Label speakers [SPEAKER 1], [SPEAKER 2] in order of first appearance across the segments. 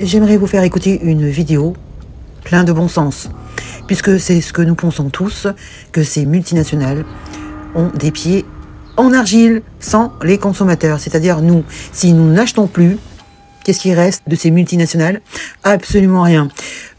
[SPEAKER 1] J'aimerais vous faire écouter une vidéo plein de bon sens, puisque c'est ce que nous pensons tous, que ces multinationales ont des pieds en argile sans les consommateurs, c'est-à-dire nous. Si nous n'achetons plus, qu'est-ce qui reste de ces multinationales? Absolument rien.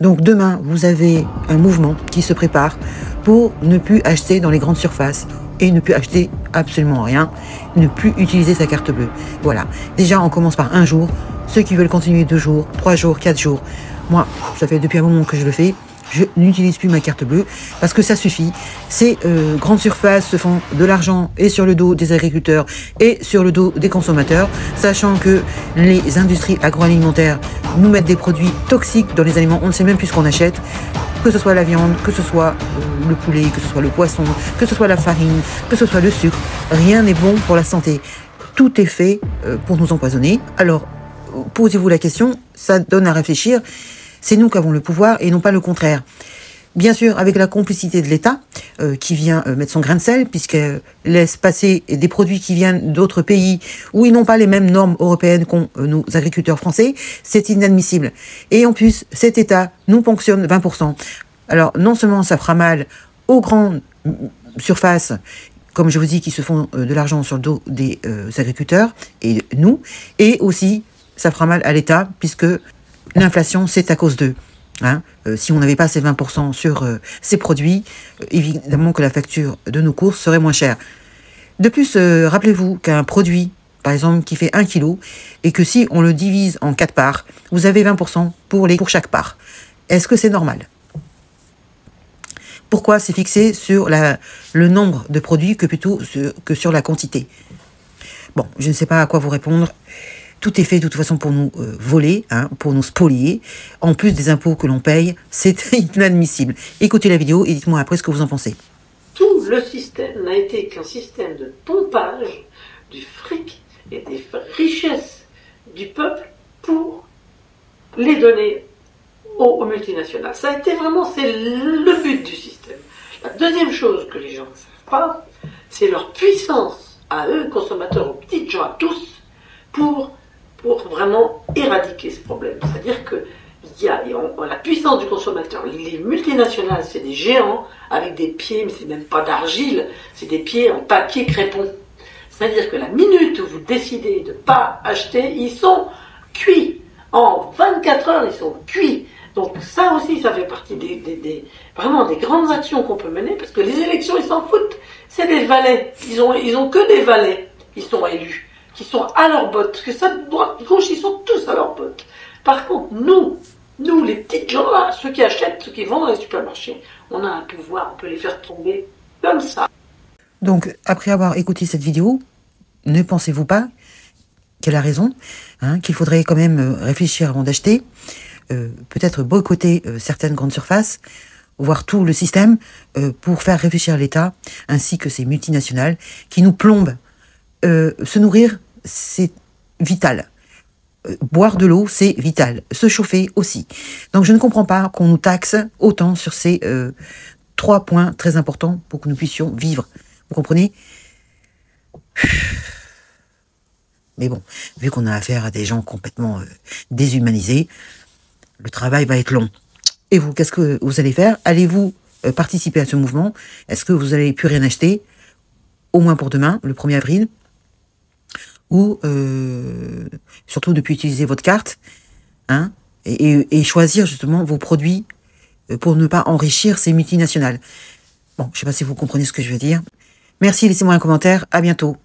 [SPEAKER 1] Donc demain, vous avez un mouvement qui se prépare pour ne plus acheter dans les grandes surfaces et ne plus acheter absolument rien, ne plus utiliser sa carte bleue. Voilà. Déjà, on commence par un jour. Ceux qui veulent continuer 2 jours, 3 jours, 4 jours. Moi, ça fait depuis un moment que je le fais. Je n'utilise plus ma carte bleue parce que ça suffit. Ces grandes surfaces se font de l'argent et sur le dos des agriculteurs et sur le dos des consommateurs, sachant que les industries agroalimentaires nous mettent des produits toxiques dans les aliments. On ne sait même plus ce qu'on achète, que ce soit la viande, que ce soit le poulet, que ce soit le poisson, que ce soit la farine, que ce soit le sucre. Rien n'est bon pour la santé. Tout est fait pour nous empoisonner. Alors, posez-vous la question, ça donne à réfléchir. C'est nous qui avons le pouvoir et non pas le contraire. Bien sûr, avec la complicité de l'État, qui vient mettre son grain de sel, puisqu'elle laisse passer des produits qui viennent d'autres pays où ils n'ont pas les mêmes normes européennes qu'ont nos agriculteurs français, c'est inadmissible. Et en plus, cet État nous ponctionne 20%. Alors, non seulement ça fera mal aux grandes surfaces, comme je vous dis, qui se font de l'argent sur le dos des agriculteurs et nous, et aussi, ça fera mal à l'État, puisque l'inflation, c'est à cause d'eux. Hein, si on n'avait pas ces 20% sur ces produits, évidemment que la facture de nos courses serait moins chère. De plus, rappelez-vous qu'un produit, par exemple, qui fait 1 kg, et que si on le divise en 4 parts, vous avez 20% pour chaque part. Est-ce que c'est normal? Pourquoi c'est fixé sur le nombre de produits plutôt que sur la quantité? Bon, je ne sais pas à quoi vous répondre. Tout est fait de toute façon pour nous voler, hein, pour nous spolier, en plus des impôts que l'on paye. C'est inadmissible. Écoutez la vidéo et dites-moi après ce que vous en pensez.
[SPEAKER 2] Tout le système n'a été qu'un système de pompage du fric et des richesses du peuple pour les donner aux multinationales. Ça a été vraiment, c'est le but du système. La deuxième chose que les gens ne savent pas, c'est leur puissance à eux, consommateurs, aux petites gens, à tous, pour vraiment éradiquer ce problème. C'est-à-dire que la puissance du consommateur, les multinationales, c'est des géants avec des pieds, mais c'est même pas d'argile, c'est des pieds en papier crépon. C'est-à-dire que la minute où vous décidez de ne pas acheter, ils sont cuits. En 24 heures, ils sont cuits. Donc ça aussi, ça fait partie vraiment des grandes actions qu'on peut mener, parce que les élections, ils s'en foutent. C'est des valets. Ils ont que des valets qui sont élus, qui sont à leur botte, parce que ça, droite, gauche, ils sont tous à leur botte. Par contre, nous, les petites gens là, ceux qui achètent, ceux qui vont dans les supermarchés, on a un pouvoir, on peut les faire tomber comme ça.
[SPEAKER 1] Donc, après avoir écouté cette vidéo, ne pensez-vous pas qu'elle a raison, hein, qu'il faudrait quand même réfléchir avant d'acheter, peut-être boycotter certaines grandes surfaces, voir tout le système, pour faire réfléchir l'État, ainsi que ces multinationales qui nous plombent. Se nourrir, c'est vital. Boire de l'eau, c'est vital. Se chauffer aussi. Donc je ne comprends pas qu'on nous taxe autant sur ces 3 points très importants pour que nous puissions vivre. Vous comprenez? Mais bon, vu qu'on a affaire à des gens complètement déshumanisés, le travail va être long. Et vous, qu'est-ce que vous allez faire? Allez-vous participer à ce mouvement? Est-ce que vous allez plus rien acheter? Au moins pour demain, le 1er avril? Ou surtout de plus utiliser votre carte, hein, et choisir justement vos produits pour ne pas enrichir ces multinationales. Bon, je ne sais pas si vous comprenez ce que je veux dire. Merci, laissez-moi un commentaire, à bientôt.